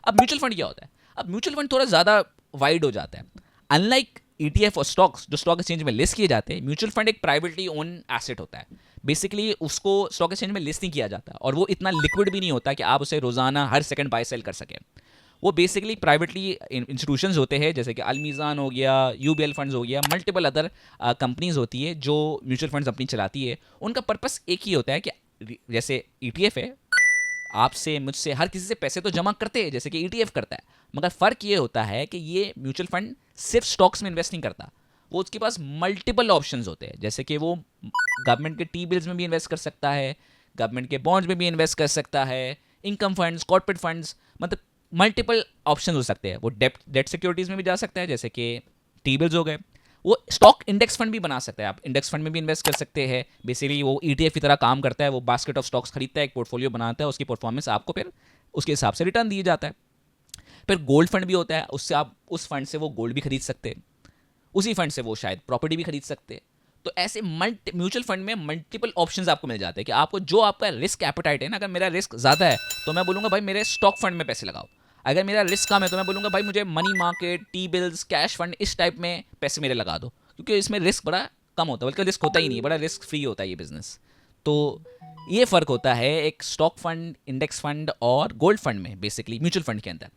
अब mutual fund क्या होता है? अब म्यूचुअल फंड थोड़ा ज़्यादा वाइड हो जाता है। अनलाइक ईटीएफ और स्टॉक्स जो स्टॉक एक्सचेंज में लिस्ट किए जाते हैं, म्यूचुअल फंड एक प्राइवेटली ओन एसेट होता है। बेसिकली उसको स्टॉक एक्सचेंज में लिस्ट नहीं किया जाता और वो इतना लिक्विड भी नहीं होता कि आप उसे रोजाना हर सेकंड बाय सेल कर सकें। वो बेसिकली प्राइवेटली इंस्टीट्यूशंस होते हैं, जैसे कि अलमीज़ान हो गया, यूबीएल फंड्स हो गया, मल्टीपल अदर कंपनीज होती है जो म्यूचुअल फंड्स अपनी चलाती है। उनका पर्पस एक ही होता है कि जैसे ईटीएफ है, आपसे मुझसे हर किसी से पैसे तो जमा करते हैं जैसे कि ईटीएफ करता है, मगर फ़र्क ये होता है कि ये म्यूचुअल फंड सिर्फ स्टॉक्स में इन्वेस्ट नहीं करता। वो उसके पास मल्टीपल ऑप्शंस होते हैं, जैसे कि वो गवर्नमेंट के टी बिल्स में भी इन्वेस्ट कर सकता है, गवर्नमेंट के बॉन्ड्स में भी इन्वेस्ट कर सकता है, इनकम फंड्स, कॉर्पोरेट फंड्स, मतलब मल्टीपल ऑप्शन हो सकते हैं। वो डेट सिक्योरिटीज़ में भी जा सकता है, जैसे कि टी बिल्स हो गए। वो स्टॉक इंडेक्स फंड भी बना सकते हैं, आप इंडेक्स फंड में भी इन्वेस्ट कर सकते हैं। बेसिकली वो ईटीएफ की तरह काम करता है, वो बास्केट ऑफ स्टॉक्स खरीदता है, एक पोर्टफोलियो बनाता है, उसकी परफॉर्मेंस आपको फिर उसके हिसाब से रिटर्न दिया जाता है। फिर गोल्ड फंड भी होता है, उससे आप उस फंड से वो गोल्ड भी खरीद सकते हैं, उसी फंड से वो शायद प्रॉपर्टी भी खरीद सकते हैं। तो ऐसे म्यूचुअल फंड में मल्टीपल ऑप्शंस आपको मिल जाते हैं कि आपको जो आपका रिस्क एपेटाइट है ना, अगर मेरा रिस्क ज़्यादा है तो मैं बोलूँगा भाई मेरे स्टॉक फंड में पैसे लगाओ। अगर मेरा रिस्क कम है तो मैं बोलूँगा भाई मुझे money market, T bills, cash fund, इस टाइप में पैसे मेरे लगा दो, क्योंकि इसमें रिस्क बड़ा कम होता है, बल्कि रिस्क होता ही नहीं है, बड़ा रिस्क फ्री होता है ये बिजनेस। तो ये फ़र्क होता है एक स्टॉक फंड, इंडेक्स फंड और गोल्ड फंड में, बेसिकली म्यूचुअल फंड के अंदर।